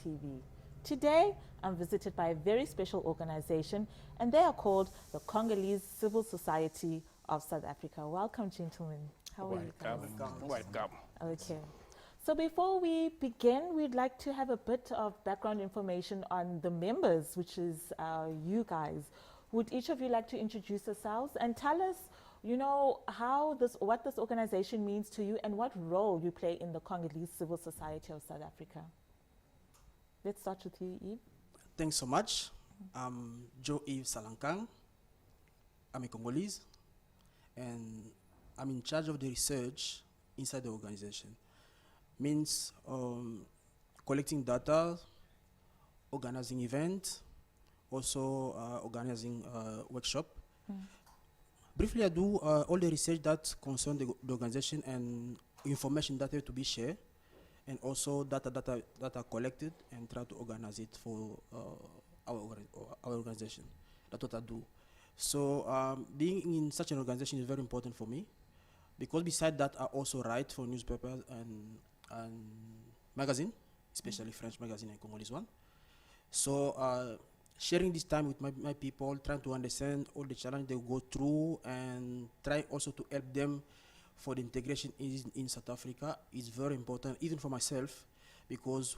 TV. Today, I'm visited by a very special organization, and they are called the Congolese Civil Society of South Africa. Welcome, gentlemen. How are you guys? Welcome. Okay. So before we begin, we'd like to have a bit of background information on the members, which is you guys. Would each of you like to introduce yourselves and tell us, what this organization means to you and what role you play in the Congolese Civil Society of South Africa? Let's start with you, Yves. Thanks so much. I'm Joe-Yves Salankang. I'm a Congolese, and I'm in charge of the research inside the organization. Means collecting data, organizing events, also organizing workshop. Briefly, I do all the research that concern the organization and information that have to be shared, and also data collected and try to organize it for our organization. That's what I do. So being in such an organization is very important for me, because beside that, I also write for newspapers and magazine, especially French magazine and Congolese one. So sharing this time with my people, trying to understand all the challenges they go through, and try also to help them for the integration in South Africa is very important, even for myself, because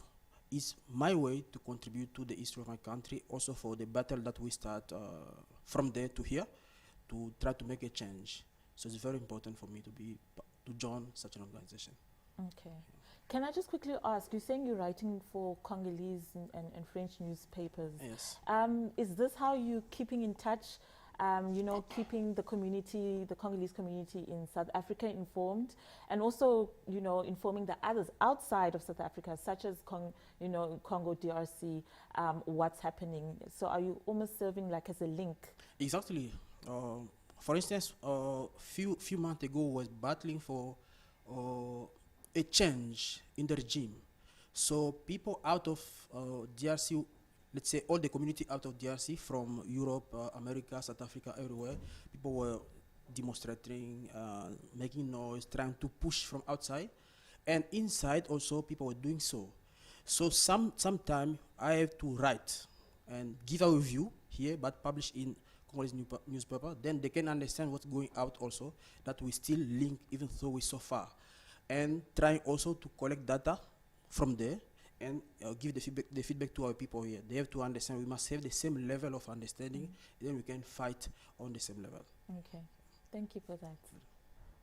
it's my way to contribute to the history of my country, also for the battle that we start from there to here, to try to make a change. So it's very important for me to join such an organization. Okay. Can I just quickly ask, you're saying you're writing for Congolese and French newspapers. Yes. Is this how you're keeping in touch, keeping the community, the Congolese community in South Africa informed, and also, informing the others outside of South Africa, such as Congo, DRC, what's happening? So are you almost serving like as a link? Exactly. For instance, few months ago, was battling for a change in the regime. So people out of DRC, let's say all the community out of DRC, from Europe, America, South Africa, everywhere, people were demonstrating, making noise, trying to push from outside. And inside also, people were doing so. So sometime I have to write and give a review here, but publish in Congolese newspaper. Then they can understand what's going out also, that we still link even though we're so far. And trying also to collect data from there and give the feedback to our people here. They have to understand we must have the same level of understanding, then we can fight on the same level. Okay, thank you for that.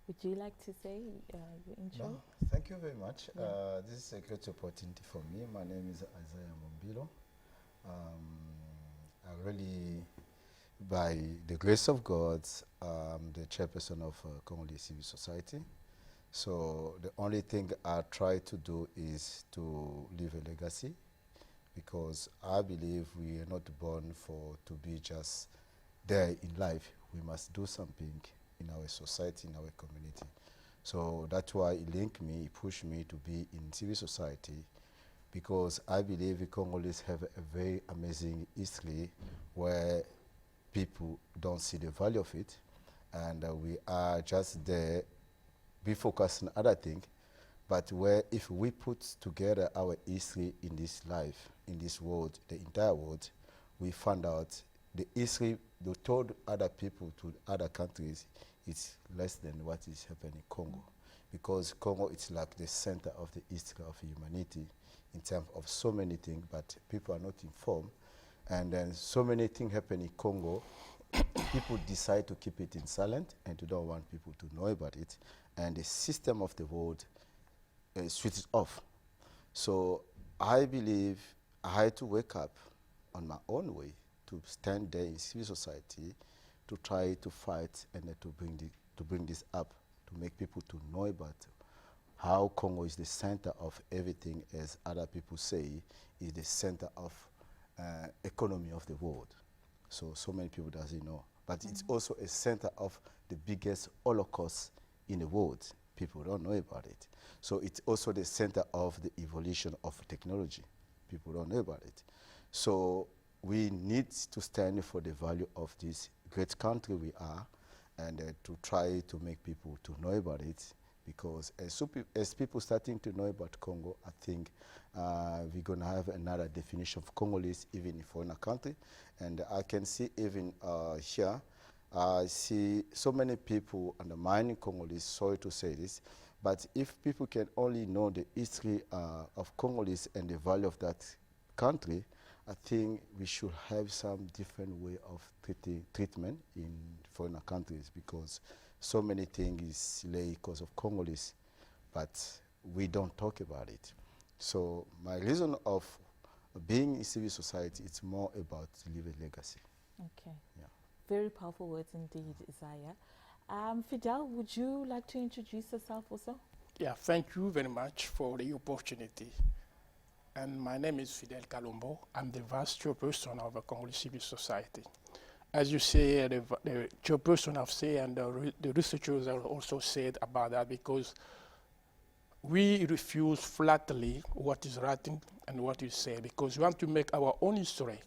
Would you like to say your intro? No, thank you very much. Yeah. This is a great opportunity for me. My name is Isaiah Mombilo. I really, by the grace of God, I'm the chairperson of Congolese Civil Society. So the only thing I try to do is to leave a legacy, because I believe we are not born to be just there in life. We must do something in our society, in our community. So that's why it linked me, it pushed me to be in civil society, because I believe the Congolese have a very amazing history where people don't see the value of it, and we are just there. We focus on other things, but where if we put together our history in this life, in this world, the entire world, we find out the history they told other people to other countries is less than what is happening in Congo. Because Congo is like the center of the history of humanity in terms of so many things, but people are not informed. And then so many things happen in Congo, people decide to keep it in silent and to don't want people to know about it. And the system of the world switches off. So I believe I had to wake up on my own way to stand there in civil society to try to fight and to bring this up, to make people to know about how Congo is the center of everything, as other people say, is the center of economy of the world. So many people doesn't know. But it's also a center of the biggest Holocaust in the world. People don't know about it. So it's also the center of the evolution of technology. People don't know about it. So we need to stand for the value of this great country we are, and to try to make people to know about it, because as people starting to know about Congo, I think we're going to have another definition of Congolese even in foreign country. And I can see even here, I see so many people undermining Congolese, sorry to say this, but if people can only know the history of Congolese and the value of that country, I think we should have some different way of treatment in foreign countries, because so many things is lay because of Congolese, but we don't talk about it. So my reason of being in civil society, it's more about leaving legacy. Okay. Yeah. Very powerful words indeed, Isaiah. Fidel, would you like to introduce yourself also? Yeah, thank you very much for the opportunity. And my name is Fidel Kalombo. I'm the vice chairperson of the Congolese Civil Society. As you say, the chairperson have said, and the researchers have also said about that, because we refuse flatly what is written and what is said, because we want to make our own history.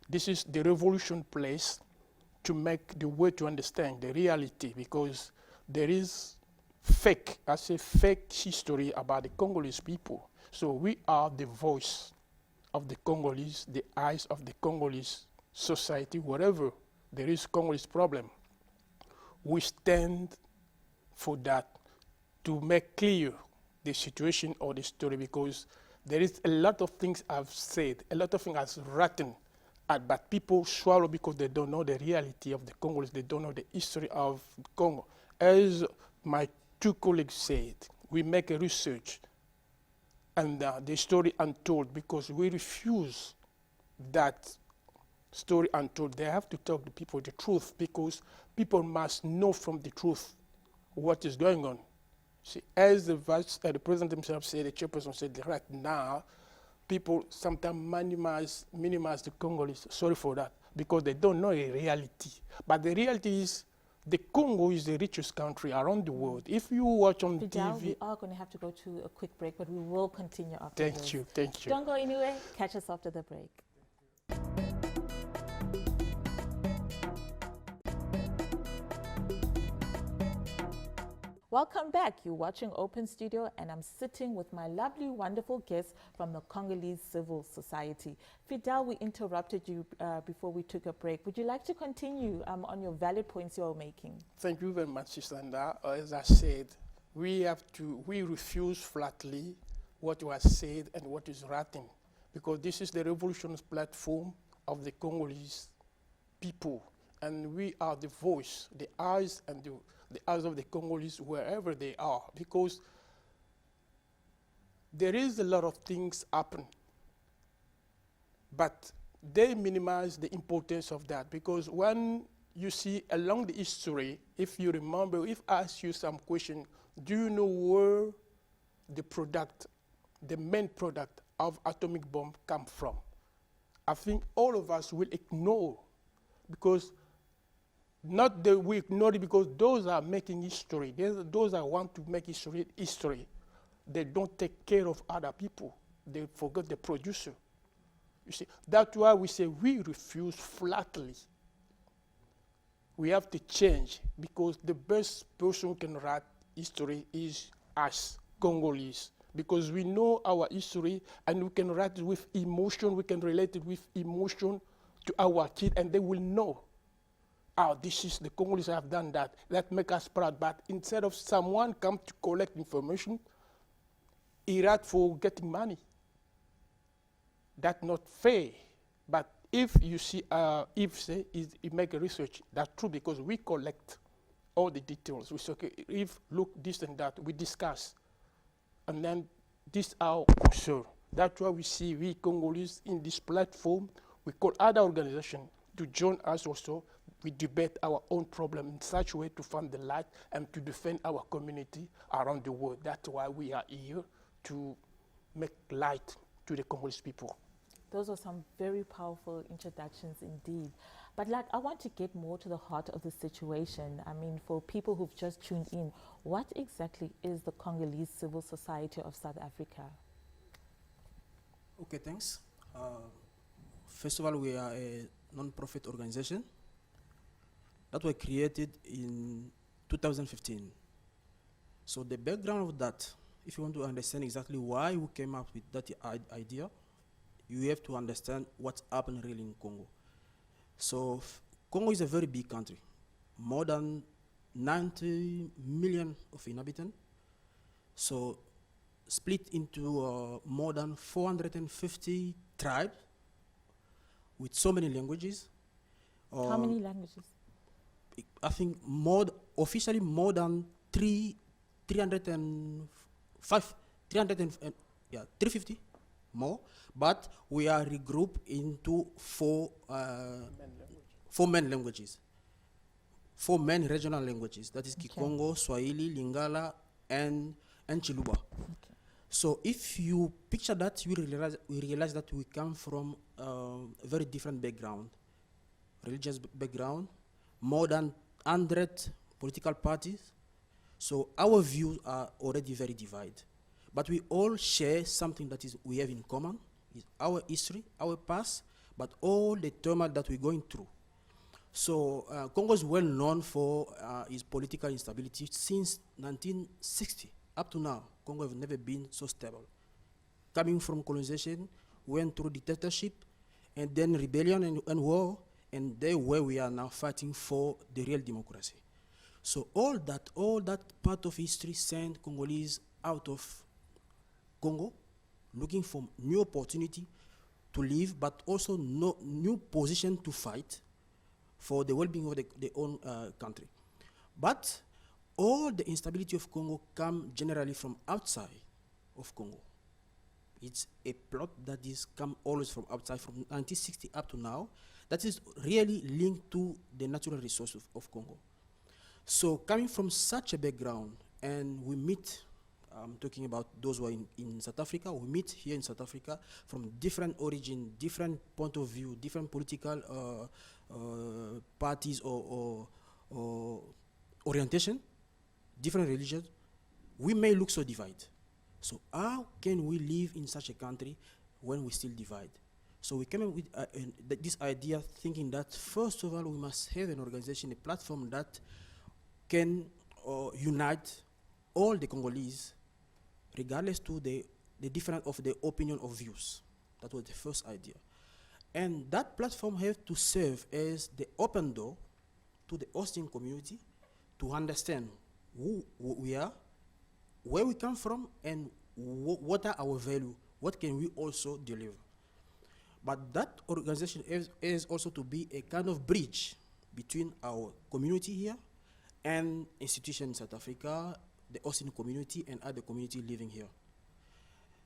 This is the revolution place to make the way to understand the reality, because there is fake, I say fake history about the Congolese people. So we are the voice of the Congolese, the eyes of the Congolese society, wherever there is Congolese problem. We stand for that, to make clear the situation or the story, because there is a lot of things I've said, a lot of things I've written, but people swallow because they don't know the reality of the Congolese, they don't know the history of Congo. As my two colleagues said, we make a research and the story untold, because we refuse that story untold. They have to tell the people the truth, because people must know from the truth what is going on. See, as the president himself said, the chairperson said, right now, people sometimes minimize the Congolese. Sorry for that, because they don't know a reality. But the reality is, the Congo is the richest country around the world. If you watch on Fidel, TV... we are going to have to go to a quick break, but we will continue after this. Thank you, thank you. Don't go anywhere. Catch us after the break. Welcome back. You're watching Open Studio, and I'm sitting with my lovely, wonderful guest from the Congolese Civil Society. Fidel, we interrupted you before we took a break. Would you like to continue on your valid points you're making? Thank you very much, Sisanda. As I said, we refuse flatly what was said and what is written, because this is the revolution's platform of the Congolese people, and we are the voice, the eyes, and the eyes of the Congolese wherever they are, because there is a lot of things happen, but they minimize the importance of that, because when you see along the history, if you remember, if I ask you some question, do you know where the product, the main product of atomic bomb come from? I think all of us will ignore, because not that we ignore it because those are making history. Those that want to make history. They don't take care of other people. They forget the producer. You see, that's why we say we refuse flatly. We have to change, because the best person who can write history is us, Congolese, because we know our history and we can write it with emotion, we can relate it with emotion to our kids, and they will know. Oh, this is the Congolese have done that. That make us proud. But instead of someone come to collect information, he write for getting money. That's not fair. But if you see, if say, he make a research, that's true, because we collect all the details. We say, okay, if look this and that, we discuss. And then this is our concern. That's why we see we Congolese in this platform. We call other organizations to join us also. We debate our own problem in such a way to find the light and to defend our community around the world. That's why we are here, to make light to the Congolese people. Those are some very powerful introductions indeed. But like, I want to get more to the heart of the situation. I mean, for people who've just tuned in, what exactly is the Congolese Civil Society of South Africa? Okay, thanks. First of all, we are a non-profit organization that was created in 2015. So the background of that, if you want to understand exactly why we came up with that idea, you have to understand what's happening really in Congo. So Congo is a very big country, more than 90 million of inhabitants. So split into more than 450 tribes with so many languages. How many languages? I think officially more than 305, 350 more, but we are regrouped into four main languages, four main regional languages. That is Kikongo, Swahili, Lingala, and Chiluba. Okay. So if you picture that, you realize that we come from a very different background, religious background, more than 100 political parties. So our views are already very divided. But we all share something that is we have in common, is our history, our past, but all the turmoil that we're going through. So Congo is well known for its political instability since 1960 up to now. Congo has never been so stable. Coming from colonization, went through dictatorship, and then rebellion and war, and there where we are now fighting for the real democracy. So all that part of history sent Congolese out of Congo, looking for new opportunity to live, but also new position to fight for the well-being of their own country. But all the instability of Congo come generally from outside of Congo. It's a plot that is come always from outside, from 1960 up to now, that is really linked to the natural resources of Congo. So coming from such a background, and we meet, I'm talking about those who are in South Africa, we meet here in South Africa from different origin, different point of view, different political parties or orientation, different religions, we may look so divided. So how can we live in such a country when we still divide? So we came up with this idea, thinking that first of all we must have an organization, a platform that can unite all the Congolese, regardless to the difference of the opinion or views. That was the first idea. And that platform has to serve as the open door to the hosting community to understand who we are, where we come from, and what are our values, what can we also deliver. But that organization is also to be a kind of bridge between our community here and institutions in South Africa, the hosting community, and other community living here.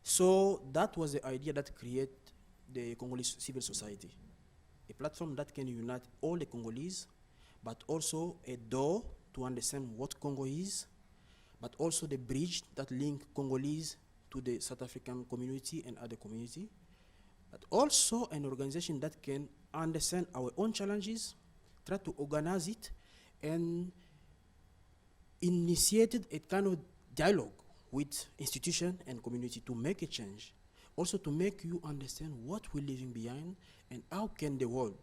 So that was the idea that created the Congolese civil society, a platform that can unite all the Congolese, but also a door to understand what Congo is, but also the bridge that link Congolese to the South African community and other community, but also an organization that can understand our own challenges, try to organize it, and initiated a kind of dialogue with institution and community to make a change. Also to make you understand what we're leaving behind and how can the world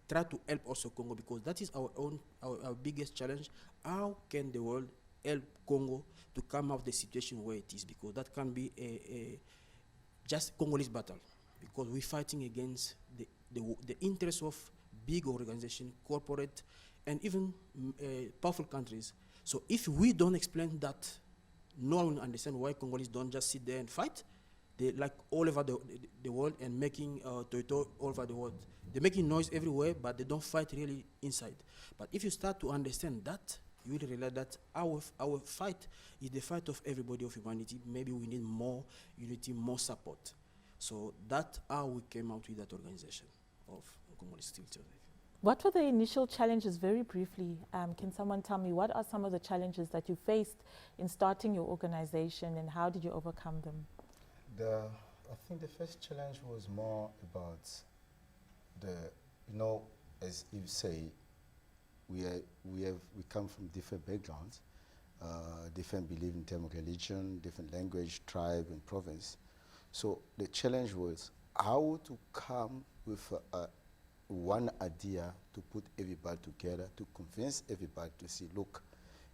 try to help also Congo, because that is our biggest challenge. How can the world help Congo to come out of the situation where it is? Because that can be a just Congolese battle, because we're fighting against the interests of big organizations, corporate, and even powerful countries. So if we don't explain that, no one will understand why Congolese don't just sit there and fight. They like all over the world and making territory all over the world. They're making noise everywhere, but they don't fight really inside. But if you start to understand that, you will realize that our fight is the fight of everybody, of humanity. Maybe we need more unity, more support. So that's how we came out with that organization of Congolese Civil Society. What were the initial challenges, very briefly? Can someone tell me what are some of the challenges that you faced in starting your organization, and how did you overcome them? I think the first challenge was more about as you say, we come from different backgrounds, different belief in terms of religion, different language, tribe, and province. So the challenge was how to come with one idea to put everybody together, to convince everybody to see, look,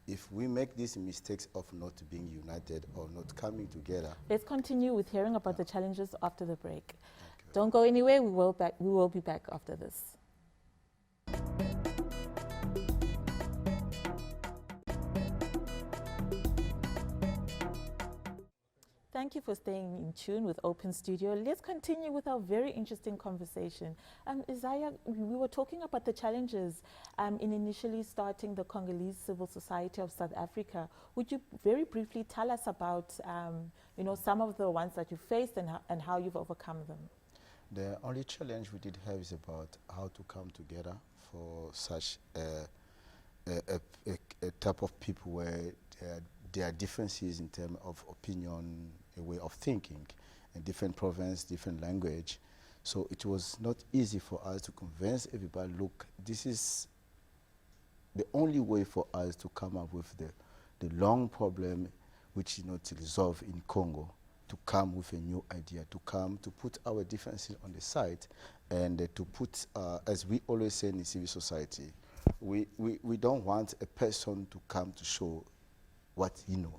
if we make these mistakes of not being united or not coming together. Let's continue with hearing about the challenges after the break. Okay. Don't go anywhere. We will be back after this. Thank you for staying in tune with Open Studio. Let's continue with our very interesting conversation. Isaiah, we were talking about the challenges in initially starting the Congolese Civil Society of South Africa. Would you very briefly tell us about some of the ones that you faced and how you've overcome them? The only challenge we did have is about how to come together for such a type of people where there are differences in terms of opinion, a way of thinking, a different province, different language. So it was not easy for us to convince everybody, look, this is the only way for us to come up with the long problem which is not resolved in Congo, to come with a new idea, to come to put our differences on the side and to put, as we always say in civil society, we don't want a person to come to show what he knows,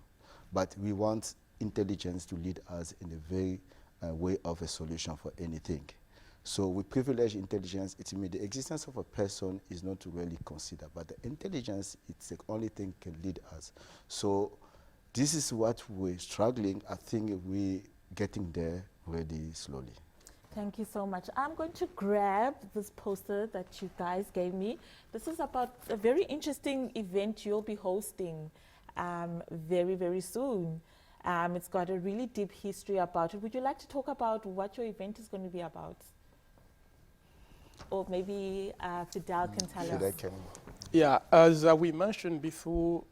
but we want intelligence to lead us in the very way of a solution for anything. So we privilege intelligence. It means the existence of a person is not really considered, but the intelligence, it's the only thing can lead us. So this is what we're struggling. I think we're getting there really slowly. Thank you so much. I'm going to grab this poster that you guys gave me. This is about a very interesting event you'll be hosting very, very soon. It's got a really deep history about it. Would you like to talk about what your event is going to be about? Or maybe Fidel can tell us. Yeah, as we mentioned before,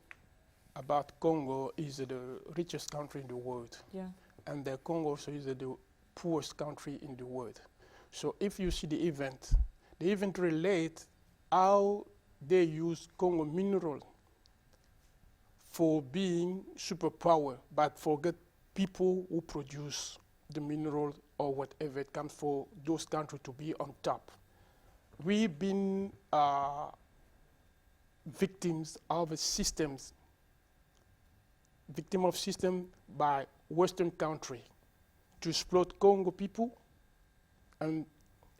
about Congo is the richest country in the world. Yeah. And the Congo also is the poorest country in the world. So if you see the event relates how they use Congo mineral for being superpower, but forget people who produce the mineral or whatever it comes for those countries to be on top. We've been victims of systems, victim of system by Western country to exploit Congo people, and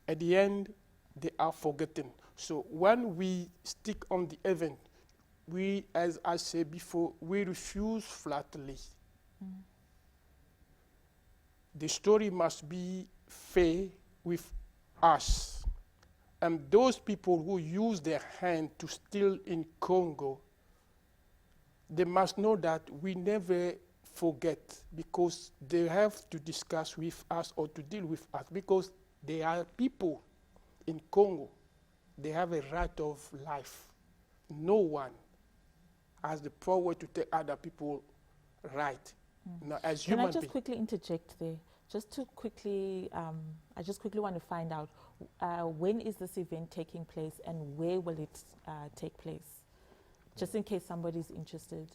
at the end, they are forgotten. So when we stick on the event, we, as I said before, we refuse flatly. The story must be fair with us. And those people who use their hand to steal in Congo, they must know that we never forget, because they have to discuss with us or to deal with us, because they are people in Congo. They have a right of life. No one has the power to take other people right. Now, as Can I human just beings. quickly interject there? Just to quickly, I just quickly want to find out when is this event taking place and where will it take place? Just in case somebody's interested.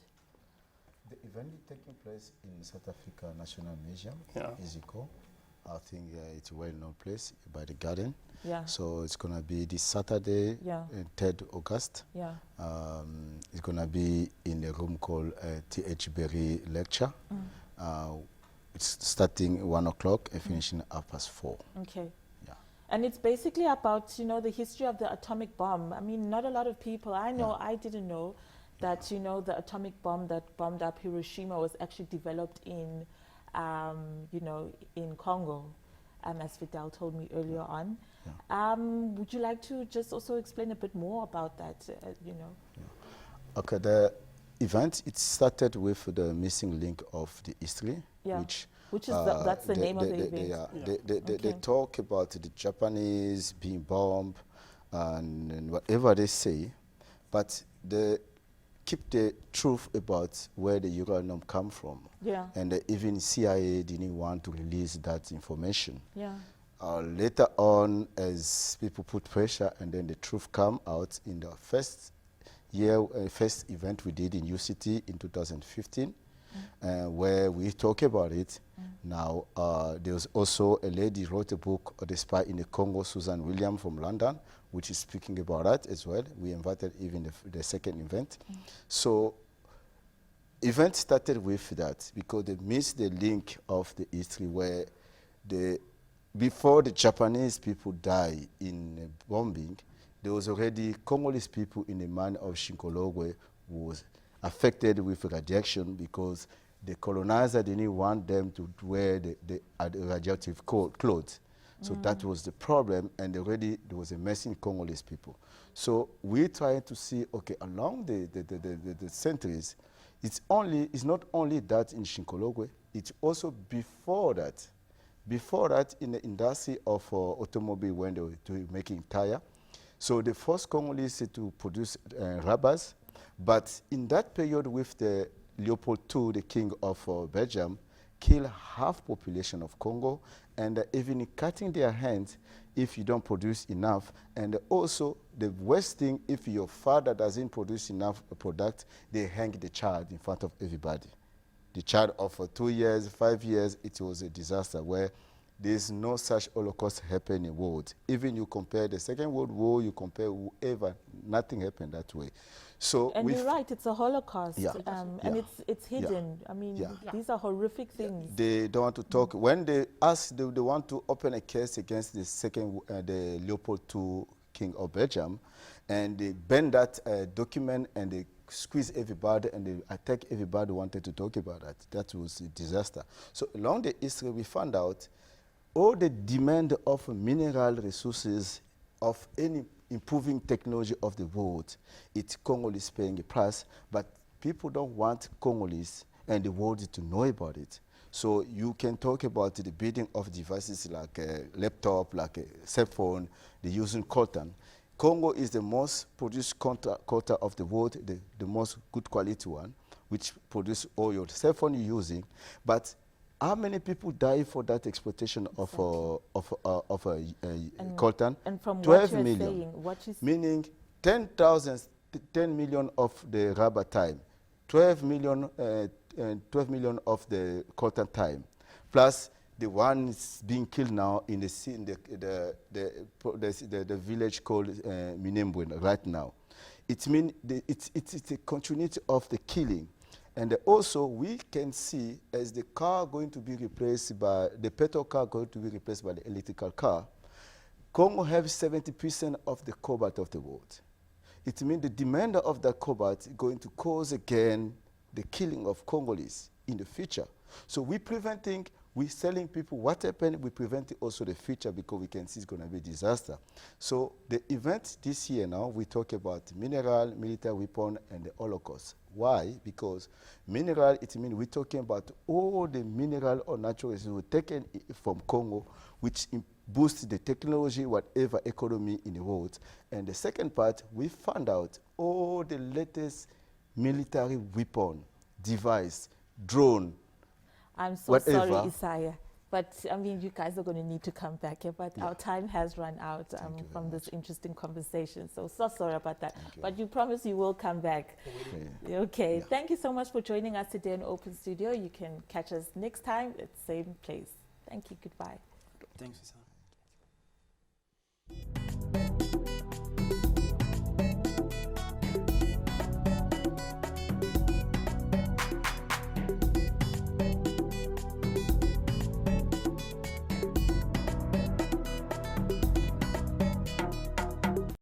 The event is taking place in South Africa National Museum, Yeah. Iziko. I think it's a well-known place by the garden. Yeah. So it's going to be this Saturday, Yeah. 3rd August. Yeah. It's going to be in a room called T.H. Berry Lecture. It's starting 1 o'clock and finishing at 4:30. Okay. Yeah. And it's basically about, the history of the atomic bomb. I mean, not a lot of people, I know, I didn't know that, the atomic bomb that bombed up Hiroshima was actually developed in, in Congo, as Fidel told me earlier on. Yeah. Would you like to just also explain a bit more about that, Okay, the event, it started with the missing link of the history, Yeah. which is that's the name of the event. They talk about the Japanese being bombed and whatever they say, but they keep the truth about where the uranium come from. Yeah. And even CIA didn't want to release that information. Yeah. Later on, as people put pressure, and then the truth come out in the first event we did in UCT in 2015, where we talk about it. Now, there's also a lady who wrote a book, The Spy in the Congo, Susan Williams from London, which is speaking about that as well. We invited even the second event. So event started with that because they missed the link of the history where before the Japanese people die in bombing, there was already Congolese people in the mine of Shinkologwe who was affected with radiation because the colonizer didn't want them to wear the radioactive clothes. So that was the problem, and already there was a missing Congolese people. So we try to see, okay, along the centuries, it's not only that in Shinkologwe, it's also before that. Before that, in the industry of automobile, when they were making tire, so the first Congolese to produce rubbers, but in that period with the Leopold II, the king of Belgium, killed half population of Congo, and even cutting their hands if you don't produce enough. And also the worst thing, if your father doesn't produce enough product, they hang the child in front of everybody. The child of 2 years, 5 years, it was a disaster where there's no such Holocaust happened in the world. Even you compare the Second World War, you compare whoever, nothing happened that way. So and you're right, it's a Holocaust, Yeah. And it's hidden. I mean, these are horrific things. They don't want to talk. When they ask, they want to open a case against the Leopold II king of Belgium, and they bend that document and they squeeze everybody and they attack everybody who wanted to talk about that. That was a disaster. So along the history, we found out all the demand of mineral resources of any improving technology of the world, it's Congolese paying a price, but people don't want Congolese and the world to know about it. So you can talk about the building of devices like a laptop, like a cell phone, they're using coltan. Congo is the most produced coltan of the world, the most good quality one, which produce all your cell phone you're using. But how many people die for that exploitation of coltan? And from 12 what you're million. saying, Meaning 10 million of the rubber time, 12 million of the coltan time, plus the ones being killed now in the village called Minembwe right now. It means it's a continuity of the killing. And also we can see as the car going to be replaced by, the petrol car going to be replaced by the electrical car, Congo has 70% of the cobalt of the world. It means the demand of that cobalt is going to cause again the killing of Congolese in the future. So we're preventing, we're telling people what happened, we prevent also the future because we can see it's going to be a disaster. So the event this year now, we talk about mineral, military weapon, and the Holocaust. Why? Because mineral, it means we're talking about all the mineral or natural resources taken from Congo, which boosts the technology, whatever economy in the world. And the second part, we found out all the latest military weapon, device, drone, I'm so whatever. sorry, Isaiah. But I mean, you guys are going to need to come back here. But our time has run out from this interesting conversation. So sorry about that. But you promise you will come back. Okay. Thank you so much for joining us today in Open Studio. You can catch us next time at the same place. Thank you. Goodbye. Thanks, Sisanda.